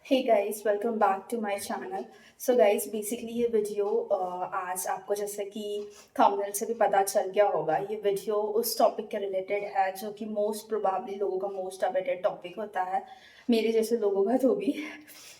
Hey guys, welcome back to my channel. So guys, basically ये video आज आपको जैसे कि थंबनेल से भी पता चल गया होगा, ये वीडियो उस टॉपिक के रिलेटेड है जो कि मोस्ट प्रोबेबली लोगों का मोस्ट अवेटेड टॉपिक होता है, मेरे जैसे लोगों का तो भी।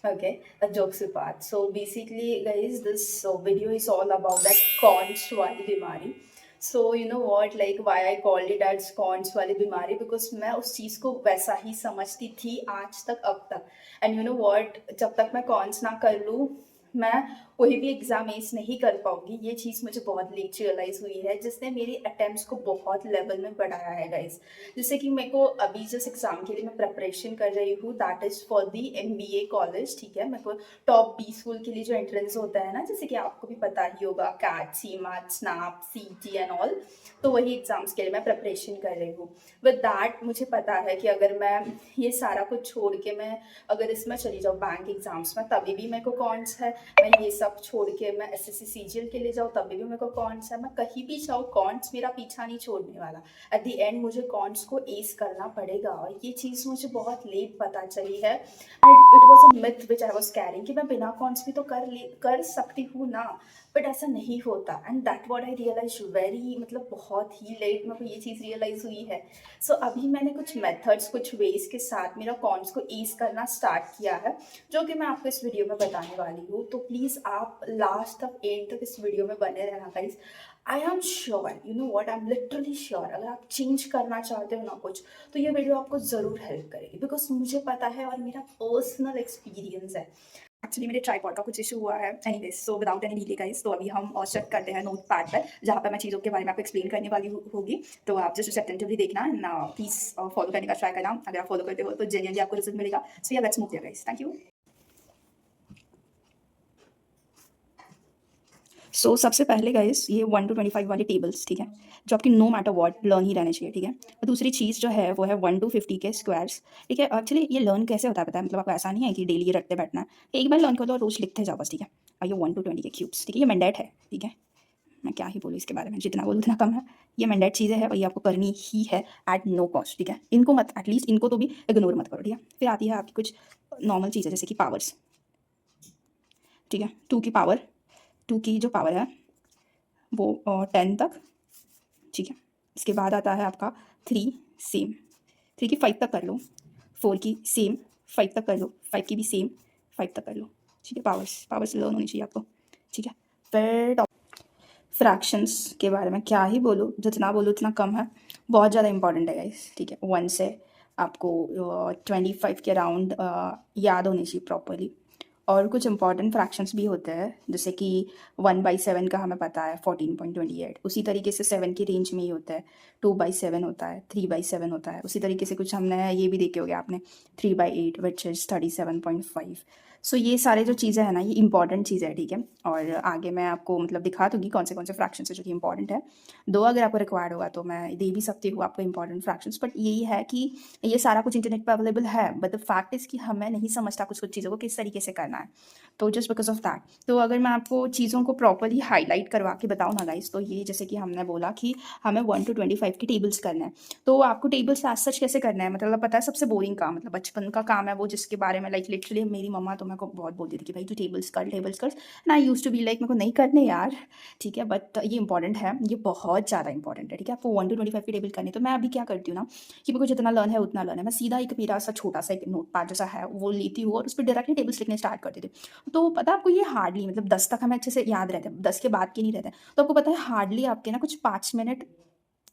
Okay, jokes apart. So basically guys, this video is all about that cons वाली बीमारी। So you know what, like why I called it as cons वाली बीमारी, बिकॉज मैं उस चीज़ को वैसा ही समझती थी आज तक, अब तक। एंड यू नो वॉट, जब तक मैं कॉन्स ना कर लूँ, मैं कोई भी एग्जाम एस नहीं कर पाऊंगी। ये चीज़ मुझे बहुत लेट रियलाइज़ हुई है, जिसने मेरी अटेम्प्ट्स को बहुत लेवल में बढ़ाया है गाइस। जैसे कि मेरे को अभी जिस एग्ज़ाम के लिए मैं प्रेपरेशन कर रही हूँ, that is for the MBA college. ठीक है, मेरे को टॉप 20 स्कूल के लिए जो एंट्रेंस होता है ना, जैसे कि आपको भी पता ही होगा, CAT, CMAT, SNAP, CT and all, तो वही एग्ज़ाम्स के लिए मैं प्रेपरेशन कर रही हूँ। विद दैट मुझे पता है कि अगर मैं ये सारा कुछ छोड़ के मैं अगर इसमें चली जाऊँ बैंक एग्जाम्स में, तभी भी मेरे को कॉन्स है। मैं ये सब छोड़ के मैं SSC CGL के लिए जाऊँ, तभी भी मेरे को कॉन्स है। मैं कहीं भी जाऊँ, कॉन्स मेरा पीछा नहीं छोड़ने वाला। एट द एंड मुझे कॉन्स को एस करना पड़ेगा, और ये चीज़ मुझे बहुत लेट पता चली है। And it was a myth which I was carrying कि मैं बिना कॉन्स भी तो कर सकती हूँ ना, बट ऐसा नहीं होता। And that what I realise very, मतलब बहुत ही लेट मेरे को ये चीज़ रियलाइज़ हुई है। सो अभी मैंने कुछ मेथड्स, कुछ वेज के साथ मेरा कॉन्स को ईज करना स्टार्ट किया है, जो कि मैं आपको इस वीडियो में बताने वाली हूँ। तो प्लीज़ आप लास्ट तक, एंड तक इस वीडियो में बने रहना guys. I am sure, you know what, I am literally sure, अगर आप चेंज करना चाहते हो ना कुछ, तो ये वीडियो आपको ज़रूर हेल्प करेगी, बिकॉज मुझे पता है और मेरा पर्सनल एक्सपीरियंस है। एक्चुअली मेरे ट्राइपॉड का कुछ इशू हुआ है। Anyways, so without any delay guys, तो अभी हम और चेक करते हैं नोट पैड पर, जहाँ पर मैं चीज़ों के बारे में आपको एक्सप्लेन करने वाली होगी। तो आप जस्ट उसे अटेंटिवली देखना ना, प्लीज़ फॉलो करने का ट्राई करना। अगर आप फॉलो करते हो तो जेन्युइनली आपको रिजल्ट मिलेगा। So yeah let's move there guys, thank you. So सबसे पहले गाइस, ये 1 to 25 वाली टेबल्स, ठीक है, जो आपकी नो मैटर वॉट लर्न ही रहने चाहिए, ठीक है। और दूसरी चीज़ जो है वो है 1 to 50 के स्क्वायर्स, ठीक है। एक्चुअली ये लर्न कैसे होता है पता है, मतलब आपको ऐसा नहीं है कि डेली ये रटते बैठना है, एक बार लर्न कर लो और रोज लिखते जाओ बस, ठीक है। और ये 1 to 20 के क्यूब्स, ठीक है, ये मैंडेट है, ठीक है। मैं क्या ही बोलूँ इसके बारे में, जितना बोलूँ उतना कम है। ये मैंडेट चीज़ें है और ये आपको करनी ही है एट नो कॉस्ट, ठीक है। इनको मत, एटलीस्ट इनको तो भी इग्नोर मत करो, ठीक है। फिर आती है आपकी कुछ नॉर्मल चीज़ें, जैसे कि पावर्स, ठीक है। 2 की पावर, 2 की जो पावर है वो 10 तक, ठीक है। इसके बाद आता है आपका 3, सेम, 3 की 5 तक कर लो, 4 की सेम, 5 तक कर लो, 5 की भी सेम, 5 तक कर लो, ठीक है। पावर्स पावर्स लर्न होनी चाहिए आपको, ठीक है। फिर फ्रैक्शंस के बारे में क्या ही बोलूँ, जितना बोलूँ उतना कम है, बहुत ज़्यादा इंपॉर्टेंट है गाइस, ठीक है। 1 से आपको 25 के अराउंड याद होनी चाहिए प्रॉपरली। और कुछ इंपॉर्टेंट फ्रैक्शंस भी होते हैं, जैसे कि 1/7 का हमें पता है 14.28, उसी तरीके से 7 की रेंज में ही होता है। 2/7 होता है, 3/7 होता है, उसी तरीके से कुछ हमने ये भी देखे होंगे आपने, 3/8 विच इज़ 37.5। सो ये सारे जो चीज़ें हैं ना, ये इंपॉर्टेंट चीज़ें हैं, ठीक है। और आगे मैं आपको मतलब दिखा दूंगी कौन से फ्रैक्शन है जो कि इंपॉर्टेंट है। दो अगर आपको रिक्वायर्ड होगा तो मैं दे भी सकती हूँ आपको इंपॉर्टेंट फ्रैक्शंस, बट यही है कि ये सारा कुछ इंटरनेट पर अवेलेबल है, बट द फैक्ट इज़ कि हमें नहीं समझता कुछ कुछ चीज़ों को किस तरीके से करना है। तो जस्ट बिकॉज ऑफ दैट, तो अगर मैं आपको चीज़ों को प्रॉपरली हाईलाइट करवा के बताऊँ ना गाइस, तो ये जैसे कि हमने बोला कि हमें 1 to 25 की टेबल्स करना है। तो आपको टेबल्स एज सच कैसे करना है, मतलब पता है सबसे बोरिंग काम, मतलब बचपन का काम है वो, जिसके बारे में लाइक लिटरली मेरी मम्मा तो मेरे को बहुत बोलती थी कि भाई तू टेबल्स कर, टेबल्स कर। And I use to be like मेरे को नहीं करने यार, ठीक है। बट ये इंपॉर्टेंट है, ये बहुत ज़्यादा इंपॉर्टेंट है, ठीक है। आपको 1 to 25 की टेबल करनी है। तो मैं अभी क्या करती हूँ ना, कि मेरे को जितना लर्न है उतना लर्न है, मैं सीधा एक मेरा सा छोटा सा एक नोट पैड जैसा है वो लेती हूँ और उस पर डायरेक्टली टेबल्स लिखने स्टार्ट कर देती हूँ। तो पता है आपको, ये हार्डली मतलब 10 तक हमें अच्छे से याद रहते हैं, 10 के बाद के नहीं रहते हैं। तो आपको पता है हार्डली आपके ना कुछ 5 मिनट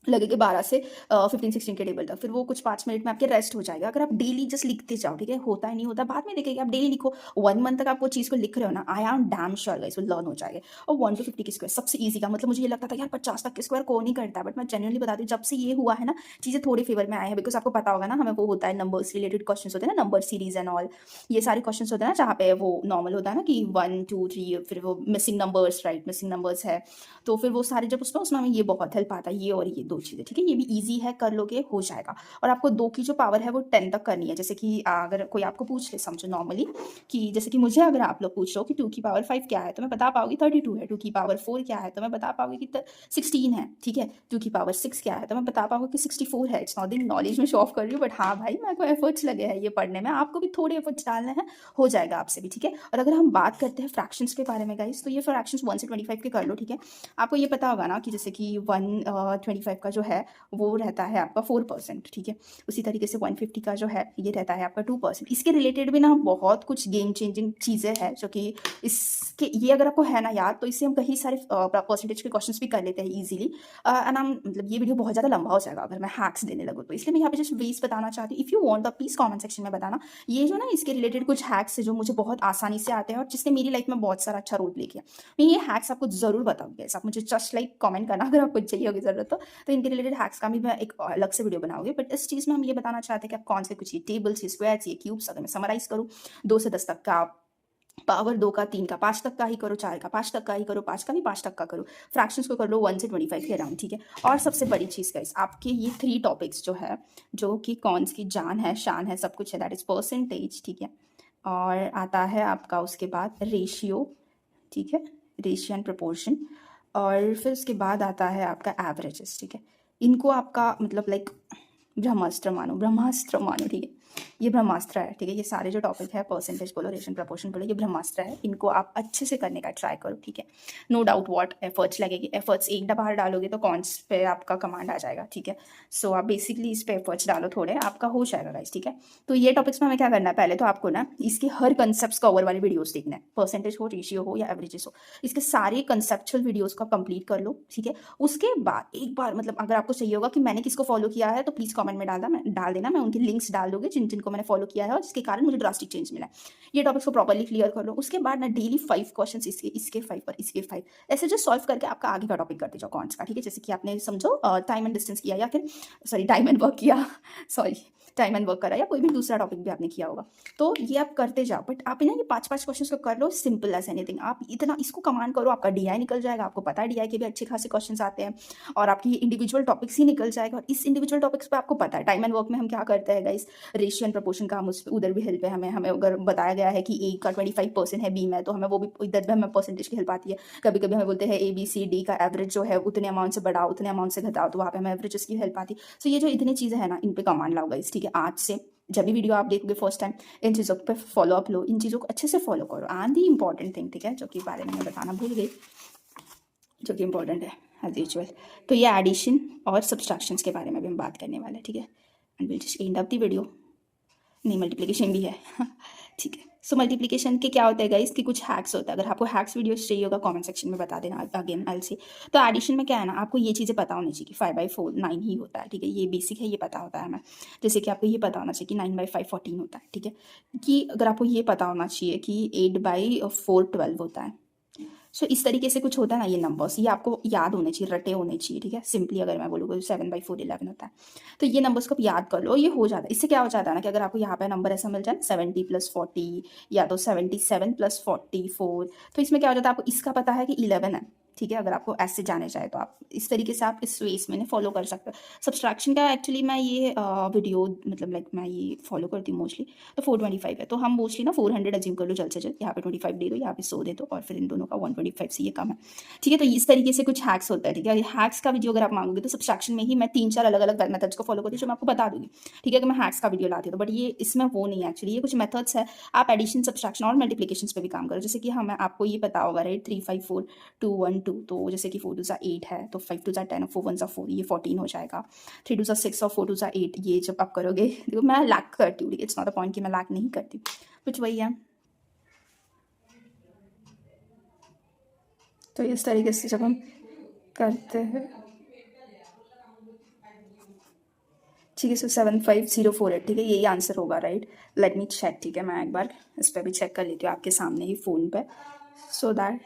लगेगा, 12 से 15-16 के टेबल तक। फिर वो कुछ 5 मिनट में आपके रेस्ट हो जाएगा, अगर आप डेली जस्ट लिखते जाओ, ठीक है। होता है नहीं होता बाद में देखेंगे, आप डेली लिखो, 1 मंथ तक आप वो चीज़ को लिख रहे हो ना, I am damn sure guys वो लर्न हो जाएगा। और 1 to 50 के स्क्वायर सबसे ईजी का, मतलब मुझे ये लगता था यार 50 तक के स्क्वायर कौन नहीं करता, बट मैं जेन्युइनली बताती हूँ, जब से ये हुआ है ना, चीज़ें थोड़ी फेवर में आए हैं। बिकॉज आपको पता होगा ना, हमें वो होता है नंबर्स रिलेटेड क्वेश्चन होते हैं ना, नंबर सीरीज एंड ऑल, ये सारे क्वेश्चन होते हैं ना, जहाँ पे वो नॉर्मल होता है ना कि 1 2 3, फिर वो missing numbers, right, missing numbers है। तो फिर वो सारे जब उसमें उसमें हमें ये बहुत हेल्प आता है, ये और ये दो चीज़ें, ठीक है। ये भी ईजी है, कर लोगे हो जाएगा। और आपको 2 की जो पावर है वो 10 तक करनी है। जैसे कि अगर कोई आपको पूछ ले, समझो नॉर्मली कि जैसे कि मुझे अगर आप लोग पूछ लो कि 2 की पावर 5 क्या है, तो मैं बता पाऊँगी 32 है। 2 की पावर 4 क्या है, तो मैं बता पाऊँगी कि 16 है, ठीक है। 2 की पावर 6 क्या है, तो मैं बता पाऊँगी कि 64 है। इट्स नॉट द नॉलेज में शो ऑफ कर रही हूँ, बट हाँ भाई, मेरे को एफर्ट्स लगे हैं ये पढ़ने में, आपको भी थोड़े एफर्ट्स डालने हैं, हो जाएगा आपसे भी, ठीक है। और अगर हम बात करते हैं फ्रैक्शंस के बारे में गाइस, तो ये फ्रैक्शंस 1 से 25 के कर लो, ठीक है। आपको ये पता होगा ना कि जैसे कि 125 का जो है वो रहता है आपका 4%, ठीक है। उसी तरीके से 150 का जो है ये रहता है आपका 2%। इसके रिलेटेड भी ना बहुत कुछ गेम चेंजिंग चीज़ें हैं जो कि इसके, ये अगर आपको है ना याद, तो इससे हम कई सारे परसेंटेज के क्वेश्चंस भी कर लेते हैं ईजिली। एंड हम मतलब ये वीडियो बहुत ज़्यादा लंबा हो जाएगा अगर मैं हैक्स देने लगूँ, तो इसलिए मैं यहाँ पे जस्ट वेज बताना चाहती हूँ। इफ़ यू वांट तो प्लीज़ कमेंट सेक्शन में बताना ये जो ना इसके रिलेटेड कुछ हैक्स है जो मुझे बहुत आसानी से आते हैं और जिसने मेरी लाइफ में बहुत सारा अच्छा रोल प्ले किया। मैं ये हैक्स आपको ज़रूर बताऊँगी गाइस, आप मुझे जस्ट लाइक कमेंट करना अगर आपको चाहिए होगी ज़रूरत तो इनके रिलेटेड हैक्स का भी मैं एक अलग से वीडियो बनाऊंगी। बट इस चीज़ में हम ये बताना चाहते हैं कि आप कौन से कुछ ये टेबल्स, ये स्क्वायर्स, ये क्यूब्स, अगर मैं समराइज करूँ 2 से 10 तक का, पावर 2 का, 3 का, 5 तक का ही करो, 4 का 5 तक का ही करो, 5 का भी 5 तक का करो, फ्रैक्शंस को कर लो 1 से 25 के अराउंड, ठीक है। और सबसे बड़ी चीज़ गाइस, आपके ये 3 टॉपिक्स जो है, जो कि कॉन्स की जान है, शान है, सब कुछ है, दैट इज़ परसेंटेज, ठीक है। और आता है आपका उसके बाद रेशियो, ठीक है, रेशियो एंड प्रोपोर्शन। और फिर उसके बाद आता है आपका एवरेजेस, ठीक है। इनको आपका मतलब लाइक ब्रह्मास्त्र मानो, ब्रह्मास्त्र मानो, ठीक है। ये ब्रह्मास्त्र है, ठीक है। ये सारे जो टॉपिक है, परसेंटेज बोलो, रेशियो प्रपोर्शन बोलो, ये ब्रह्मास्त्र है। इनको आप अच्छे से करने का ट्राई करो, ठीक है। नो डाउट व्हाट एफर्ट्स लगेगी, एफर्ट्स एक बार डालोगे तो कॉन्स पे आपका कमांड आ जाएगा, ठीक है। सो आप बेसिकली इस पे एफर्ट्स डालो थोड़े, आपका हो जाएगा गाइस, ठीक है। तो ये टॉपिक्स में हमें क्या करना है, पहले तो आपको ना इसके हर कंसेप्ट कवर वाले वीडियोस देखना है, परसेंटेज हो, रेशियो हो या एवरेजेस हो, इसके सारे कंसेप्चुअल वीडियोस को कंप्लीट कर लो, ठीक है। उसके बाद एक बार मतलब अगर आपको चाहिए होगा कि मैंने किसको फॉलो किया है, तो प्लीज़ कमेंट में डाल देना, मैं उनकी लिंक्स डाल दूंगी जिन जिनको मैंने फॉलो किया है और जिसके कारण मुझे ड्रास्टिक चेंज मिला है। ये टॉपिक्स को प्रॉपर्ली क्लियर कर लो। उसके बाद ना डेली 5 क्वेश्चन इसके 5 और इसके 5 ऐसे जो सॉल्व करके आपका आगे का टॉपिक करते जाओ कॉन्स का, ठीक है। जैसे कि आपने समझो टाइम एंड डिस्टेंस किया या फिर सॉरी टाइम एंड वर्क किया सॉरी टाइम एंड वर्क करा या कोई भी दूसरा टॉपिक भी आपने किया होगा, तो ये आप करते जाओ। बट आप ना ये 5-5 क्वेश्चंस को कर लो, सिंपल एज एनीथिंग। आप इतना इसको कमांड करो, आपका डीआई निकल जाएगा। आपको पता है डीआई के भी अच्छे खासे क्वेश्चंस आते हैं और आपकी इंडिविजुअल टॉपिक्स ही निकल जाएगा। और इस इंडिविजुअल टॉपिक्स पे आपको पता है टाइम एंड वर्क में हम क्या करते हैं गाइस, रेशियो एंड प्रोपोर्शन का हम उधर भी हेल्प है हमें। हमें अगर बताया गया है कि ए का 25% है बी में, तो हमें वो भी इधर भी हमें परसेंटेज की हेल्प आती है। कभी कभी हमें बोलते हैं ए बी सी डी का एवरेज जो है उतने अमाउंट से बढ़ाओ, उतने अमाउंट से घटाओ, तो वहाँ पे हमें एवरेजेस की हेल्प आती है। सो ये जो इतनी चीज़ें हैं ना, इन पे कमांड लाओ गाइस, ठीक है। आज से जब भी वीडियो आप देखोगे फर्स्ट टाइम, इन चीज़ों पे फॉलो अप लो, इन चीज़ों को अच्छे से फॉलो करो। एंड दी इंपॉर्टेंट थिंग, ठीक है, जो कि बारे में मैं बताना भूल गई, जो कि इंपॉर्टेंट है एज यूजुअल, तो ये एडिशन और सब्सट्रैक्शंस के बारे में भी हम बात करने वाले हैं, ठीक है। And will just end of the video. नहीं, मल्टीप्लिकेशन भी है ठीक है। सो मल्टीप्लिकेशन के क्या होता है गाइस कि कुछ हैक्स होता है। अगर आपको हैक्स वीडियोस चाहिए होगा कमेंट सेक्शन में बता देना, अगेन आई से। तो एडिशन में क्या है ना, आपको ये चीज़ें पता होनी चाहिए कि 5/4 9 ही होता है, ठीक है। ये बेसिक है, ये पता होता है हमें। जैसे कि आपको ये पता होना चाहिए कि 9/5 14 होता है, ठीक है। कि अगर आपको ये पता होना चाहिए कि 8/4 12 होता है। सो इस तरीके से कुछ होता है ना, ये नंबर्स ये आपको याद होने चाहिए, रटे होने चाहिए, ठीक है। सिंपली अगर मैं बोलूँगा 7/4 11 होता है, तो ये नंबर्स को आप याद कर लो, ये हो जाता है। इससे क्या हो जाता है ना कि अगर आपको यहाँ पे नंबर ऐसा मिल जाए 70 + 40 या तो 77 + 44, तो इसमें क्या हो जाता है, आपको इसका पता है कि 11 है, ठीक है। अगर आपको ऐसे जाने चाहे तो आप इस तरीके से आप इस वेस में फॉलो कर सकते हो। सब्सट्रैक्शन का एक्चुअली मैं ये वीडियो मतलब लाइक मैं ये फॉलो करती हूँ मोस्टली, तो 425 है, तो हम मोस्टली ना 400 अज्यूम कर लो जल्द से जल्द। यहाँ पे 25 दे दो, यहाँ पे 100 दे दो, और फिर इन दोनों का 125 से ये कम है, ठीक है। तो इस तरीके से कुछ हैक्स होता है, ठीक है। हैक्स का वीडियो अगर आप मांगोगे तो सब्सट्रैक्शन में ही मैं 3-4 अलग अलग मेथड्स को फॉलो करती हूँ जो मैं आपको बता दूंगी, ठीक है, कि मैं हैक्स का वीडियो लाती हूँ। तो बट ये इसमें वो नहीं है एक्चुअली, ये कुछ मेथड्स है। आप एडिशन, सब्सट्रैक्शन और मल्टीप्लिकेशन पे भी काम करो। जैसे कि हमें आपको ये पता होगा राइट, 3 5 4 2 1 2, तो जैसे कि 4 2 8 है, तो 5 2 10 और 4 1 4, ये 14 हो जाएगा। 3 2 6 और 4 2 8, ये जब आप करोगे, देखो मैं लैक करती हूँ, इट्स नॉट अ पॉइंट कि मैं लैक नहीं करती, कुछ वही है। तो इस तरीके से जब हम करते हैं, ठीक है। सो 75048, ठीक है, यही आंसर होगा राइट। लेट मी चेक, ठीक है, मैं एक बार इस पर भी चेक कर लेती हूँ आपके सामने ही फ़ोन पे, सो दैट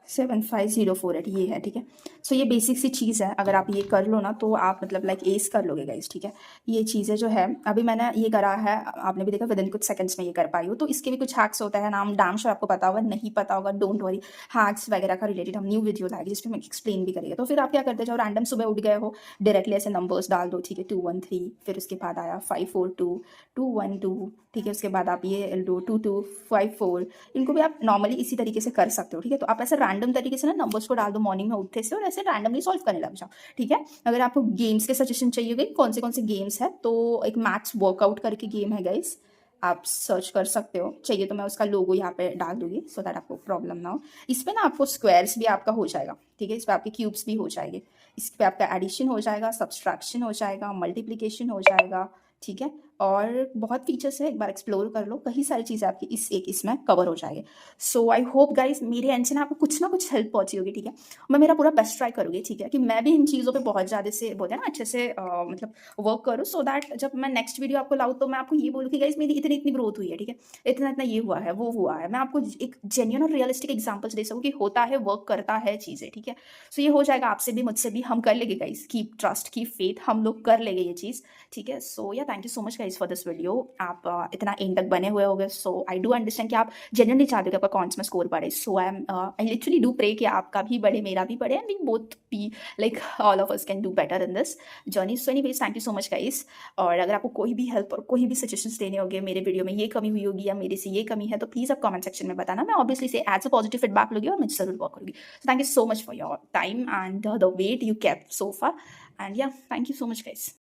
75048 ये है, ठीक है। सो ये बेसिक सी चीज़ है, अगर आप ये कर लो ना तो आप मतलब लाइक एस कर लोगे गाइस, ठीक है। ये चीज़ें जो है अभी मैंने ये करा है, आपने भी देखा विदिन कुछ सेकंड्स में ये कर पाई हो। तो इसके भी कुछ हैक्स होता है, नाम डैम श्योर आपको पता होगा, नहीं पता होगा डोंट वरी। हैक्स वगैरह का रिलेटेड हम न्यू वीडियो लाएंगे जिसमें हम एक्सप्लेन भी करेंगे। तो फिर आप क्या करते जाओ, रैंडम सुबह उठ गए हो, डायरेक्टली ऐसे नंबर्स डाल दो, ठीक है। 213, फिर उसके बाद आया 542, 212, ठीक है। उसके बाद आप ये लो 2254, इनको भी आप नॉर्मली इसी तरीके से कर सकते हो, ठीक है। तो आप ऐसे रैंडम तरीके से ना नंबर्स को डाल दो मॉर्निंग में उठते से और ऐसे रैंडमली सॉल्व करने लग जाओ, ठीक है। अगर आपको गेम्स के सजेशन चाहिए होंगे कौन से गेम्स है, तो एक मैथ्स वर्कआउट करके गेम है गाइस, आप सर्च कर सकते हो। चाहिए तो मैं उसका लोगो यहाँ पे डाल दूंगी सो दैट आपको प्रॉब्लम ना हो। इस पे ना आपको स्क्वायर्स भी आपका हो जाएगा, ठीक है। इस पे आपके क्यूब्स भी हो जाएंगे, इस पे आपका एडिशन हो जाएगा, सब्सट्रैक्शन हो जाएगा, मल्टीप्लिकेशन हो जाएगा, ठीक है। और बहुत फीचर्स है, एक बार एक्सप्लोर कर लो, कई सारी चीज़ें आपकी इसमें कवर हो जाएगी। सो आई होप गाइस मेरे एंड से ना आपको कुछ ना कुछ हेल्प पहुंची होगी, ठीक है। मैं मेरा पूरा बेस्ट ट्राई करूँगी, ठीक है, कि मैं भी इन चीज़ों पे बहुत ज़्यादा से बोलते हैं ना अच्छे से मतलब वर्क करूँ, सो दैट जब मैं नेक्स्ट वीडियो आपको लाऊँ तो मैं आपको ये बोलूँ कि गाइस मेरी इतनी इतनी ग्रोथ हुई है, ठीक है। इतना इतना ये हुआ है, वो हुआ है, मैं आपको एक जेन्युइन और रियलिस्टिक एग्जाम्पल्स दे सकूँ कि होता है, वर्क करता है चीज़ें, ठीक है। सो ये हो जाएगा आपसे भी मुझसे भी, हम कर लेंगे guys, keep trust keep faith, हम लोग कर लेंगे ये चीज़, ठीक है। सो या thank you so much guys for this video. आप इतना एंड तक बने हुए होगे, सो आई डू अंडरस्टैंड कि आप जेन्युइनली चाहते हो कि आपका कॉन्स में स्कोर बढ़े। So I literally do pray कि आपका भी बढ़े, मेरा भी बढ़े, and we both be like all of us can do better in this journey. So anyways thank you so much guys. और अगर आपको कोई भी हेल्प और कोई भी सजेशंस देने होंगे, मेरे वीडियो में ये कमी हुई होगी या मेरे से ये कमी है, तो प्लीज़ आप कमेंट सेक्शन में बताना। मैं ऑब्वियसली से एज अ पॉजिटिव फीडबैक लूँगी और मैं जरूर वर्क करूँगी। Thank you so much for your time and the wait you kept so far, and yeah thank you so much guys.